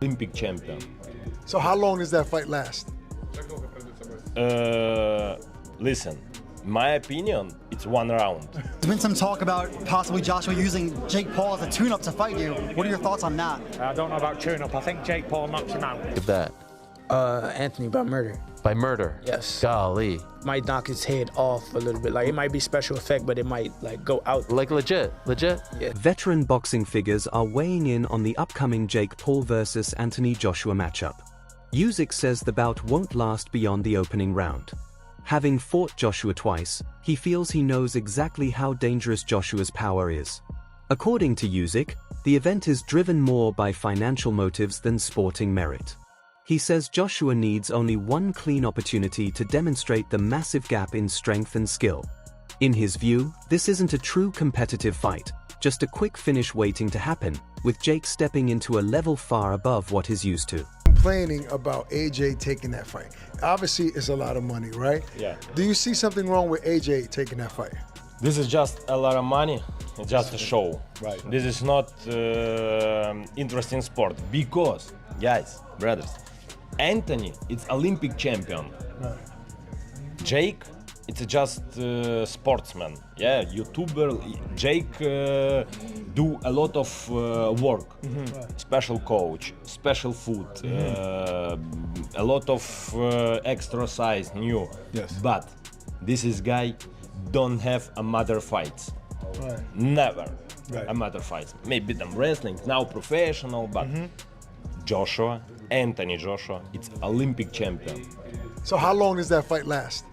Olympic champion. So how long does that fight last? Listen, my opinion, it's 1 round. There's been some talk about possibly Joshua using Jake Paul as a tune-up to fight you. What are your thoughts on that? I don't know about tune-up. I think Jake Paul knocks him out. Look at that. Anthony, by murder. By murder? Yes. Golly. Might knock his head off a little bit. Like, it might be special effect, but it might, like, go out. Like legit? Yeah. Veteran boxing figures are weighing in on the upcoming Jake Paul versus Anthony Joshua matchup. Usyk says the bout won't last beyond the opening round. Having fought Joshua twice, he feels he knows exactly how dangerous Joshua's power is. According to Usyk, the event is driven more by financial motives than sporting merit. He says Joshua needs only one clean opportunity to demonstrate the massive gap in strength and skill. In his view, this isn't a true competitive fight, just a quick finish waiting to happen, with Jake stepping into a level far above what he's used to. Complaining about AJ taking that fight. Obviously, it's a lot of money, right? Yeah. Do you see something wrong with AJ taking that fight? This is just a lot of money, it's just a show. Right. This is not interesting sport because, guys, brothers, Anthony, it's Olympic champion. Right. Jake, it's just sportsman. Yeah, YouTuber. Jake do a lot of work. Special coach, special food, a lot of exercise, new. Yes. But this is guy don't have a mother fights. Right. Never Right. a mother fights. Maybe them wrestling now professional, but Joshua, Anthony Joshua, it's Olympic champion. So how long does that fight last?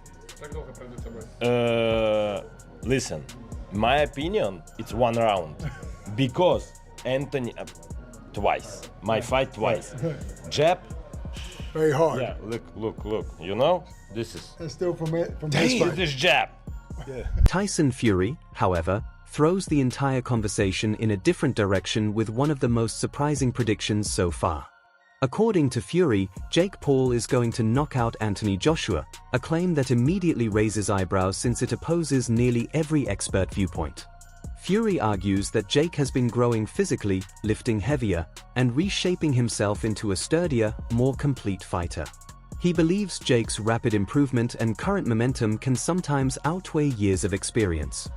Listen, my opinion, it's 1 round because Anthony twice, my fight twice, jab. Very hard. Yeah, look. You know, this is And still from his this fight. is jab. Tyson Fury, however, throws the entire conversation in a different direction with one of the most surprising predictions so far. According to Fury, Jake Paul is going to knock out Anthony Joshua, a claim that immediately raises eyebrows since it opposes nearly every expert viewpoint. Fury argues that Jake has been growing physically, lifting heavier, and reshaping himself into a sturdier, more complete fighter. He believes Jake's rapid improvement and current momentum can sometimes outweigh years of experience.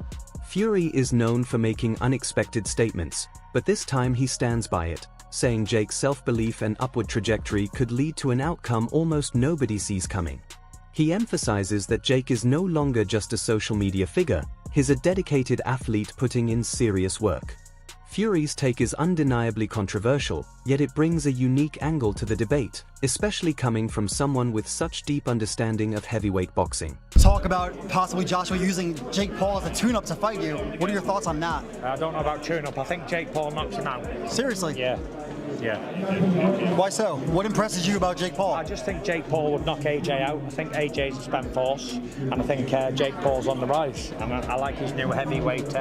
Fury is known for making unexpected statements, but this time he stands by it, saying Jake's self-belief and upward trajectory could lead to an outcome almost nobody sees coming. He emphasizes that Jake is no longer just a social media figure, he's a dedicated athlete putting in serious work. Fury's take is undeniably controversial, yet it brings a unique angle to the debate, especially coming from someone with such deep understanding of heavyweight boxing. Talk about possibly Joshua using Jake Paul as a tune-up to fight you. What are your thoughts on that? I don't know about tune-up. I think Jake Paul knocks him out. Seriously? Yeah. Why so? What impresses you about Jake Paul? I just think Jake Paul would knock AJ out. I think AJ's a spent force, and I think Jake Paul's on the rise. And I like his new heavyweight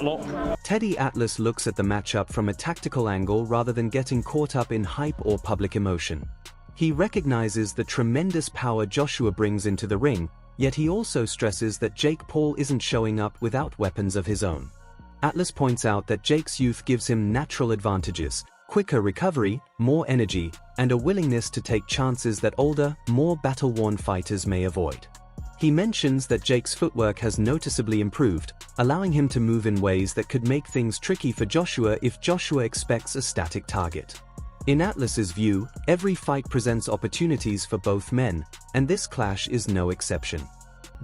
look. Teddy Atlas looks at the matchup from a tactical angle rather than getting caught up in hype or public emotion. He recognizes the tremendous power Joshua brings into the ring, yet he also stresses that Jake Paul isn't showing up without weapons of his own. Atlas points out that Jake's youth gives him natural advantages, quicker recovery, more energy, and a willingness to take chances that older, more battle-worn fighters may avoid. He mentions that Jake's footwork has noticeably improved, allowing him to move in ways that could make things tricky for Joshua if Joshua expects a static target. In Atlas's view, every fight presents opportunities for both men, and this clash is no exception.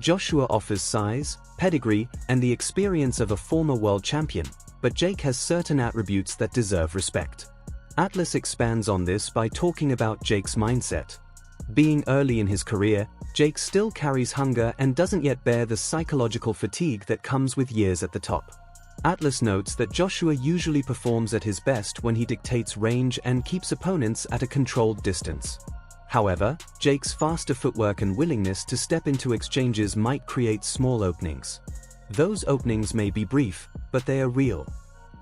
Joshua offers size, pedigree, and the experience of a former world champion, but Jake has certain attributes that deserve respect. Atlas expands on this by talking about Jake's mindset. Being early in his career, Jake still carries hunger and doesn't yet bear the psychological fatigue that comes with years at the top. Atlas notes that Joshua usually performs at his best when he dictates range and keeps opponents at a controlled distance. However, Jake's faster footwork and willingness to step into exchanges might create small openings. Those openings may be brief, but they are real.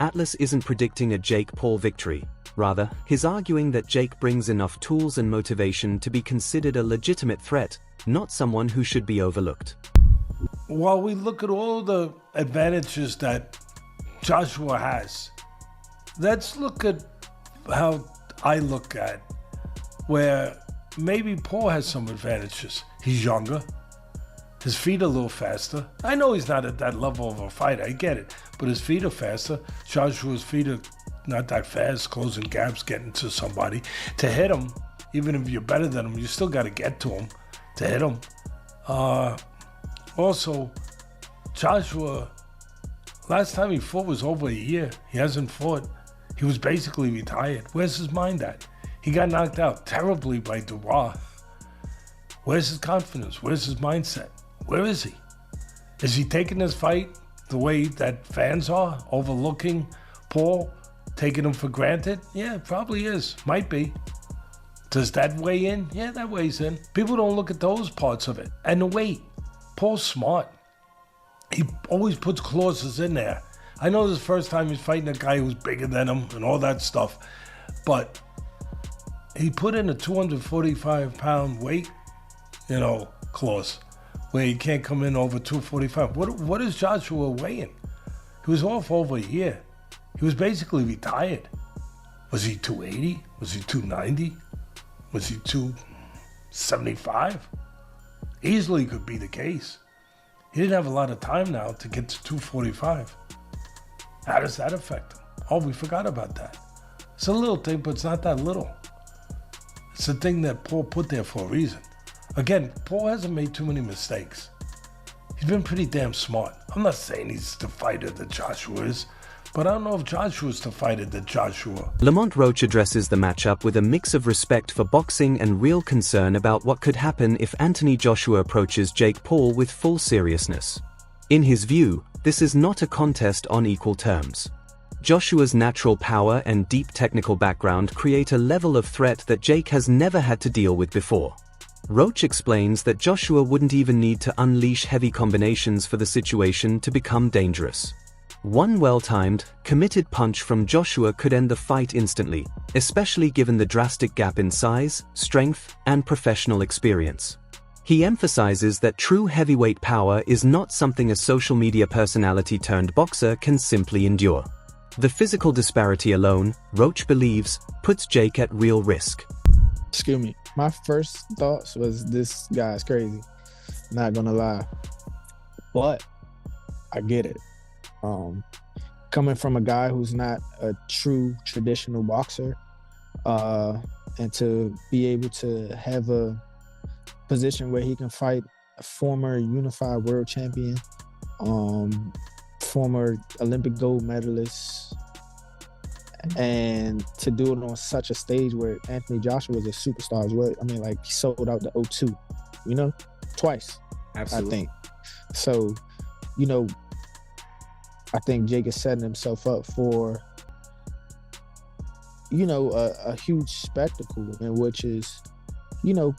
Atlas isn't predicting a Jake Paul victory. Rather, he's arguing that Jake brings enough tools and motivation to be considered a legitimate threat, not someone who should be overlooked. While we look at all the advantages that Joshua has, let's look at how I look at where maybe Paul has some advantages. He's younger. His feet are a little faster. I know he's not at that level of a fighter. I get it. But his feet are faster. Joshua's feet are not that fast, closing gaps, getting to somebody. To hit him, even if you're better than him, you still got to get to him to hit him. Also, Joshua, last time he fought was over a year. He hasn't fought. He was basically retired. Where's his mind at? He got knocked out terribly by Dubois. Where's his confidence? Where's his mindset? Where is he? Is he taking this fight the way that fans are, overlooking Paul, taking him for granted? Yeah, it probably is. Might be. Does that weigh in? Yeah, that weighs in. People don't look at those parts of it. And the weight. Paul's smart. He always puts clauses in there. I know this is the first time he's fighting a guy who's bigger than him and all that stuff, but he put in a 245-pound weight, clause where he can't come in over 245. What is Joshua weighing? He was off over a year. He was basically retired. Was he 280? Was he 290? Was he 275? Easily could be the case. He didn't have a lot of time now to get to 245. How does that affect him? Oh, we forgot about that. It's a little thing, but it's not that little. It's a thing that Paul put there for a reason. Again, Paul hasn't made too many mistakes. He's been pretty damn smart. I'm not saying he's the fighter that Joshua is, but I don't know if Joshua's the fighter that Joshua. Lamont Roach addresses the matchup with a mix of respect for boxing and real concern about what could happen if Anthony Joshua approaches Jake Paul with full seriousness. In his view, this is not a contest on equal terms. Joshua's natural power and deep technical background create a level of threat that Jake has never had to deal with before. Roach explains that Joshua wouldn't even need to unleash heavy combinations for the situation to become dangerous. One well-timed, committed punch from Joshua could end the fight instantly, especially given the drastic gap in size, strength, and professional experience. He emphasizes that true heavyweight power is not something a social media personality-turned-boxer can simply endure. The physical disparity alone, Roach believes, puts Jake at real risk. Excuse me. My first thoughts was this guy's crazy. Not gonna lie. But I get it. Coming from a guy who's not a true traditional boxer, and to be able to have a position where he can fight a former unified world champion, former Olympic gold medalist, and to do it on such a stage where Anthony Joshua was a superstar as well. I mean, like, he sold out the O2, twice. Absolutely. I think. So, I think Jake is setting himself up for, a huge spectacle, and which is,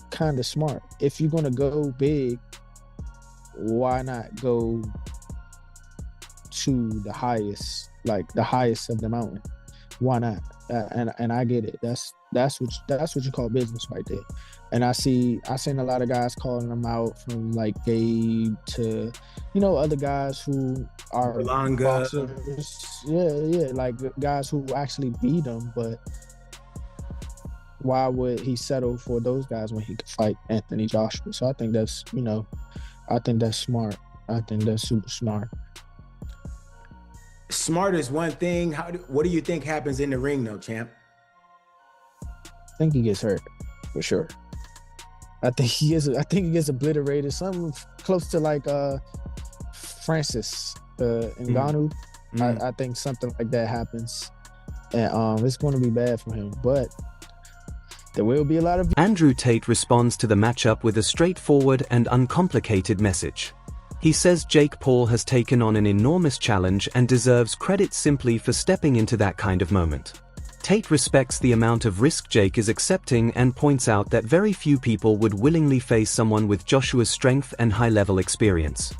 kind of smart. If you're going to go big, why not go to the highest of the mountain? Why not? And I get it. That's what you call business right there. And I seen a lot of guys calling him out, from like Gabe to, other guys who are boxers. Yeah, like guys who actually beat him. But why would he settle for those guys when he could fight Anthony Joshua? So I think that's, I think that's smart. I think that's super smart. Smart is one thing. What do you think happens in the ring, though, champ? I think he gets hurt, for sure. I think he gets obliterated. Something close to like Francis Ngannou. I think something like that happens, and it's going to be bad for him. But there will be a lot of. Andrew Tate responds to the matchup with a straightforward and uncomplicated message. He says Jake Paul has taken on an enormous challenge and deserves credit simply for stepping into that kind of moment. Tate respects the amount of risk Jake is accepting and points out that very few people would willingly face someone with Joshua's strength and high-level experience.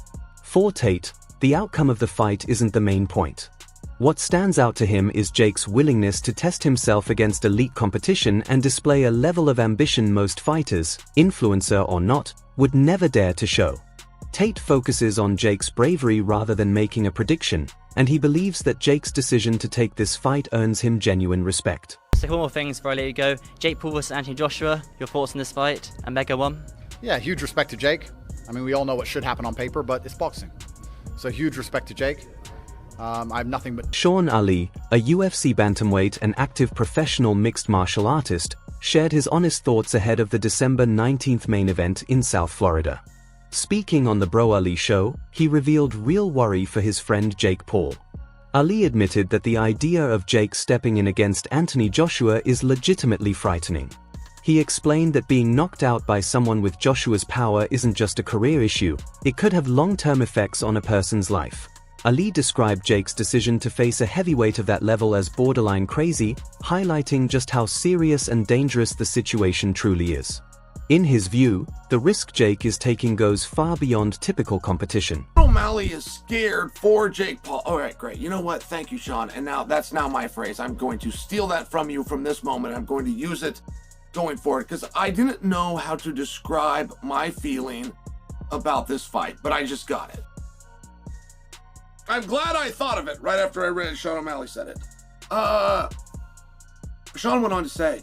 For Tate, the outcome of the fight isn't the main point. What stands out to him is Jake's willingness to test himself against elite competition and display a level of ambition most fighters, influencer or not, would never dare to show. Tate focuses on Jake's bravery rather than making a prediction, and he believes that Jake's decision to take this fight earns him genuine respect. just a couple more things before I let you go. Jake Paul versus Anthony Joshua, your thoughts on this fight? And Mega won. Yeah, huge respect to Jake. I mean, we all know what should happen on paper, but it's boxing. So huge respect to Jake. I have nothing but... Sean Ali, a UFC bantamweight and active professional mixed martial artist, shared his honest thoughts ahead of the December 19th main event in South Florida. Speaking on the Bro Ali show, he revealed real worry for his friend Jake Paul. Ali admitted that the idea of Jake stepping in against Anthony Joshua is legitimately frightening. He explained that being knocked out by someone with Joshua's power isn't just a career issue, it could have long-term effects on a person's life. Ali described Jake's decision to face a heavyweight of that level as borderline crazy, highlighting just how serious and dangerous the situation truly is. In his view, the risk Jake is taking goes far beyond typical competition. O'Malley is scared for Jake Paul. All right, great. You know what? Thank you, Sean. And now that's now my phrase. I'm going to steal that from you from this moment. I'm going to use it going forward because I didn't know how to describe my feeling about this fight, but I just got it. I'm glad I thought of it right after I read Sean O'Malley said it. Sean went on to say,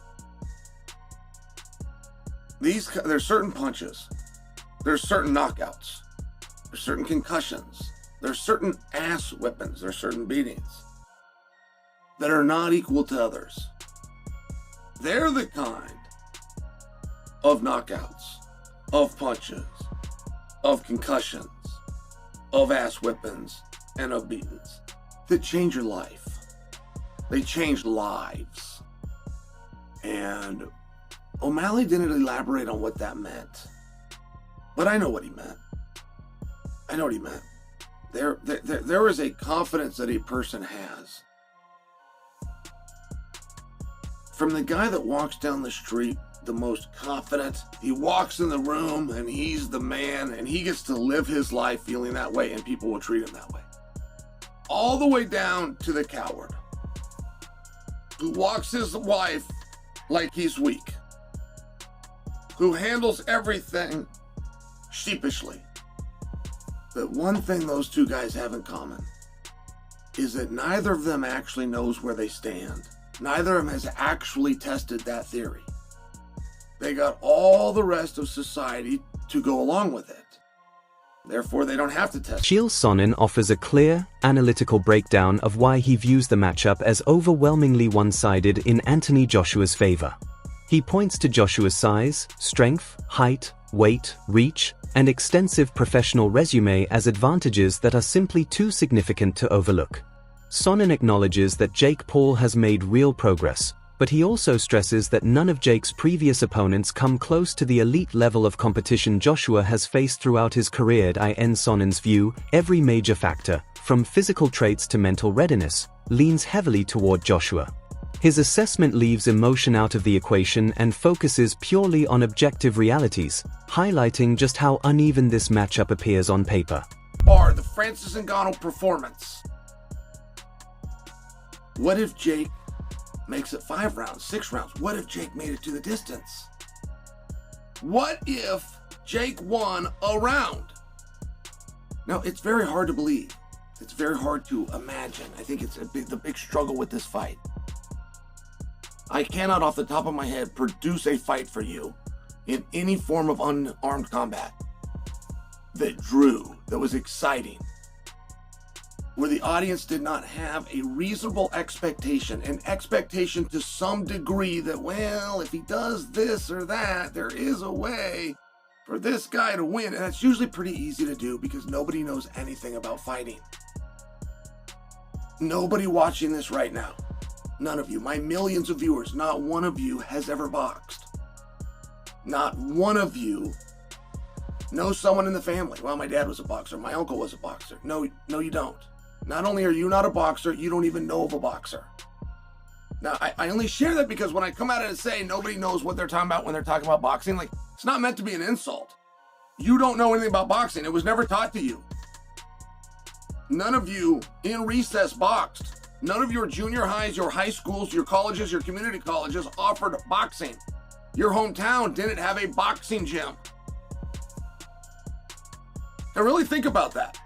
there's certain punches, there's certain knockouts, there's certain concussions, there's certain ass whippings, there's certain beatings that are not equal to others. They're the kind of knockouts, of punches, of concussions, of ass whippings, and of beatings that change your life. They change lives. And O'Malley didn't elaborate on what that meant. But I know what he meant. I know what he meant. There is a confidence that a person has. From the guy that walks down the street, the most confident, he walks in the room and he's the man and he gets to live his life feeling that way and people will treat him that way. All the way down to the coward who walks his wife like he's weak, who handles everything sheepishly. But one thing those two guys have in common is that neither of them actually knows where they stand. Neither of them has actually tested that theory. They got all the rest of society to go along with it. Therefore, they don't have to test. Chael Sonnen offers a clear, analytical breakdown of why he views the matchup as overwhelmingly one-sided in Anthony Joshua's favor. He points to Joshua's size, strength, height, weight, reach, and extensive professional resume as advantages that are simply too significant to overlook. Sonnen acknowledges that Jake Paul has made real progress, but he also stresses that none of Jake's previous opponents come close to the elite level of competition Joshua has faced throughout his career. In Sonnen's view, every major factor, from physical traits to mental readiness, leans heavily toward Joshua. His assessment leaves emotion out of the equation and focuses purely on objective realities, highlighting just how uneven this matchup appears on paper. Are the Francis Ngannou performance. What if Jake makes it 5 rounds, 6 rounds? What if Jake made it to the distance? What if Jake won a round? Now, it's very hard to believe. It's very hard to imagine. I think it's the big struggle with this fight. I cannot, off the top of my head, produce a fight for you in any form of unarmed combat that drew, that was exciting, where the audience did not have a reasonable expectation, an expectation to some degree that, well, if he does this or that, there is a way for this guy to win. And that's usually pretty easy to do because nobody knows anything about fighting. Nobody watching this right now, none of you, my millions of viewers, not one of you has ever boxed. Not one of you knows someone in the family. Well, my dad was a boxer, my uncle was a boxer. No, you don't. Not only are you not a boxer, you don't even know of a boxer. Now, I only share that because when I come out and say nobody knows what they're talking about when they're talking about boxing, like, it's not meant to be an insult. You don't know anything about boxing. It was never taught to you. None of you in recess boxed. None of your junior highs, your high schools, your colleges, your community colleges offered boxing. Your hometown didn't have a boxing gym. Now really think about that.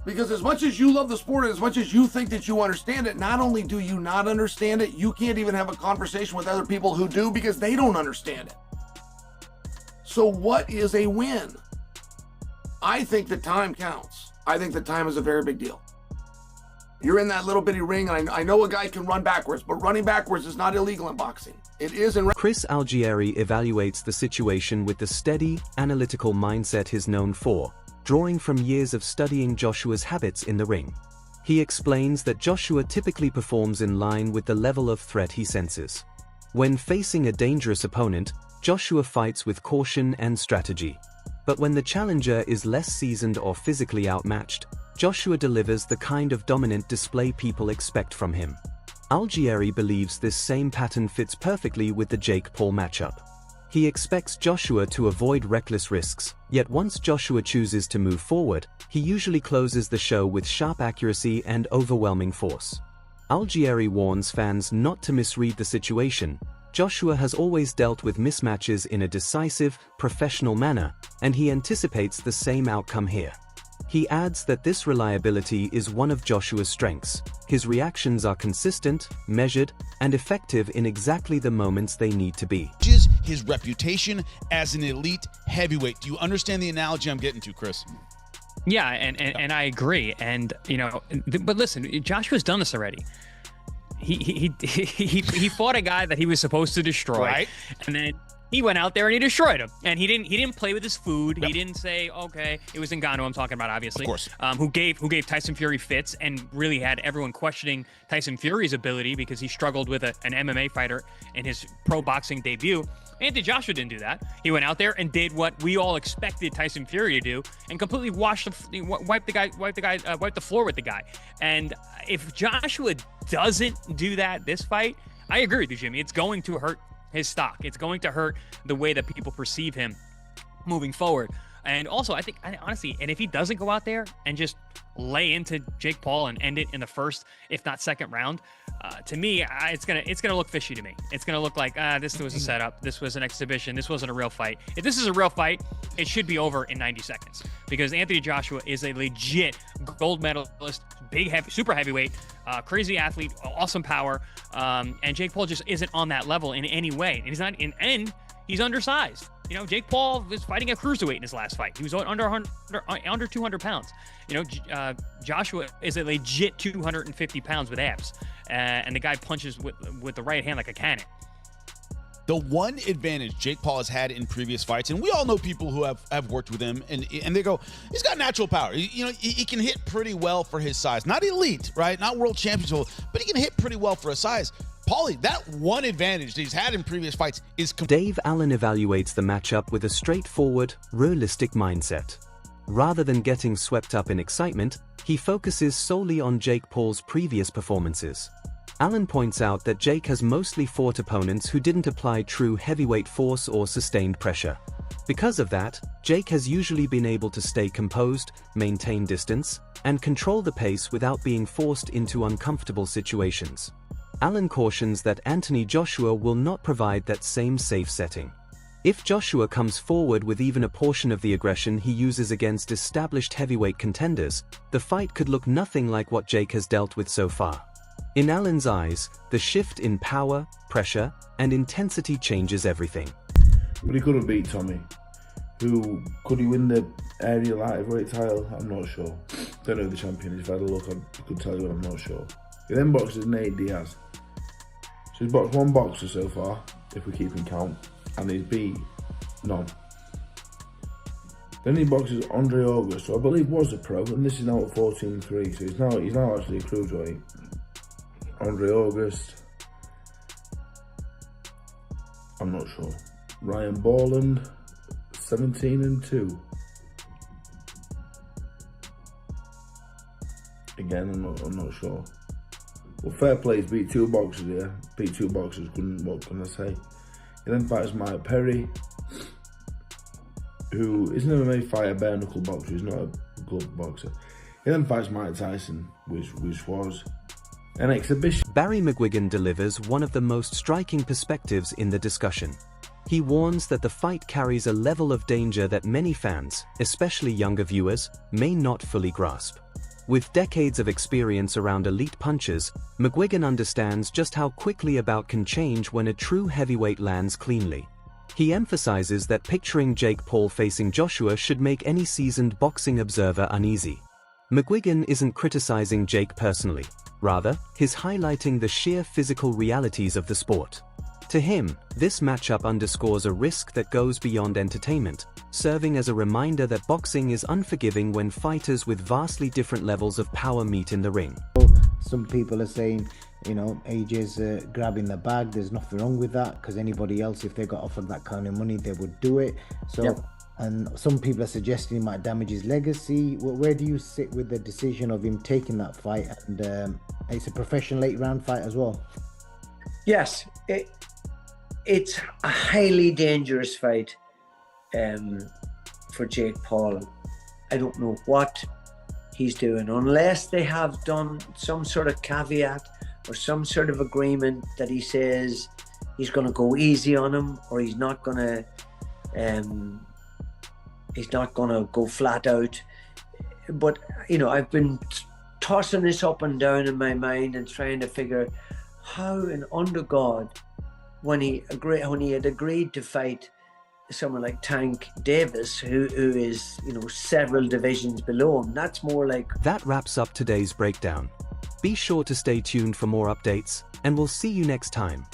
Because as much as you love the sport and as much as you think that you understand it, not only do you not understand it, you can't even have a conversation with other people who do because they don't understand it. So what is a win? I think that time counts. I think that time is a very big deal. You're in that little bitty ring, and I know a guy can run backwards, but running backwards is not illegal in boxing. It is in... Chris Algieri evaluates the situation with the steady, analytical mindset he's known for, drawing from years of studying Joshua's habits in the ring. He explains that Joshua typically performs in line with the level of threat he senses. When facing a dangerous opponent, Joshua fights with caution and strategy. But when the challenger is less seasoned or physically outmatched, Joshua delivers the kind of dominant display people expect from him. Algieri believes this same pattern fits perfectly with the Jake Paul matchup. He expects Joshua to avoid reckless risks, yet once Joshua chooses to move forward, he usually closes the show with sharp accuracy and overwhelming force. Algieri warns fans not to misread the situation. Joshua has always dealt with mismatches in a decisive, professional manner, and he anticipates the same outcome here. He adds that this reliability is one of Joshua's strengths. His reactions are consistent, measured, and effective in exactly the moments they need to be. His reputation as an elite heavyweight. Do you understand the analogy I'm getting to, Chris? Yeah, and I agree. And but listen, Joshua's done this already. He fought a guy that he was supposed to destroy, right? And then he went out there and he destroyed him. And he didn't play with his food. Yep. He didn't say, okay, it was Ngannou I'm talking about, obviously. Of course. Who gave Tyson Fury fits and really had everyone questioning Tyson Fury's ability because he struggled with an MMA fighter in his pro boxing debut. Anthony Joshua didn't do that. He went out there and did what we all expected Tyson Fury to do, and completely wiped the floor with the guy. And if Joshua doesn't do that this fight, I agree with you, Jimmy. It's going to hurt his stock. It's going to hurt the way that people perceive him moving forward. And also, I think, honestly, and if he doesn't go out there and just lay into Jake Paul and end it in the first, if not second round, to me, it's gonna look fishy to me. It's gonna look like this was a setup, this was an exhibition, this wasn't a real fight. If this is a real fight, it should be over in 90 seconds because Anthony Joshua is a legit gold medalist, super heavyweight, crazy athlete, awesome power, and Jake Paul just isn't on that level in any way. And he's not and he's undersized. You know, Jake Paul was fighting a cruiserweight in his last fight. He was under 200 pounds. You know, Joshua is a legit 250 pounds with abs, and the guy punches with the right hand like a cannon. The one advantage Jake Paul has had in previous fights, and we all know people who have worked with him, and they go, he's got natural power. He can hit pretty well for his size. Not elite, right? Not world champion, but he can hit pretty well for his size. Paulie, that one advantage that he's had in previous fights is... Dave Allen evaluates the matchup with a straightforward, realistic mindset. Rather than getting swept up in excitement, he focuses solely on Jake Paul's previous performances. Allen points out that Jake has mostly fought opponents who didn't apply true heavyweight force or sustained pressure. Because of that, Jake has usually been able to stay composed, maintain distance, and control the pace without being forced into uncomfortable situations. Allen cautions that Anthony Joshua will not provide that same safe setting. If Joshua comes forward with even a portion of the aggression he uses against established heavyweight contenders, the fight could look nothing like what Jake has dealt with so far. In Allen's eyes, the shift in power, pressure, and intensity changes everything. But he couldn't beat Tommy. Could he win the area lightweight title? I'm not sure. Don't know who the champion is. If I had a look, I could tell you, but I'm not sure. He then boxes Nate Diaz. So he's boxed one boxer so far, if we keep in count, and he's beat none. Then he boxes Andre August, who I believe was a pro, and this is now at 14-3, so he's now actually a cruiserweight. Andre August, I'm not sure. Ryan Borland, 17-2. Again, I'm not sure. Well, fair play, he's beat two boxers here. Beat two boxers, what can I say? He then fights Mike Perry, who is an MMA fighter, bare knuckle boxer, he's not a glove boxer. He then fights Mike Tyson, which was an exhibition. Barry McGuigan delivers one of the most striking perspectives in the discussion. He warns that the fight carries a level of danger that many fans, especially younger viewers, may not fully grasp. With decades of experience around elite punchers, McGuigan understands just how quickly a bout can change when a true heavyweight lands cleanly. He emphasizes that picturing Jake Paul facing Joshua should make any seasoned boxing observer uneasy. McGuigan isn't criticizing Jake personally. Rather, he's highlighting the sheer physical realities of the sport. To him, this matchup underscores a risk that goes beyond entertainment, serving as a reminder that boxing is unforgiving when fighters with vastly different levels of power meet in the ring. Some people are saying, you know, AJ's grabbing the bag. There's nothing wrong with that, because anybody else, if they got offered that kind of money, they would do it. So, Yep. And some people are suggesting it might damage his legacy. Where do you sit with the decision of him taking that fight? And it's a professional 8-round fight as well. Yes, it's a highly dangerous fight for Jake Paul. I don't know what he's doing, unless they have done some sort of caveat or some sort of agreement that he says he's going to go easy on him, or he's not going to go flat out. But you know, I've been tossing this up and down in my mind and trying to figure how, and under God, when he had agreed to fight someone like Tank Davis, who is, you know, several divisions below him, that's more like... That wraps up today's breakdown. Be sure to stay tuned for more updates, and we'll see you next time.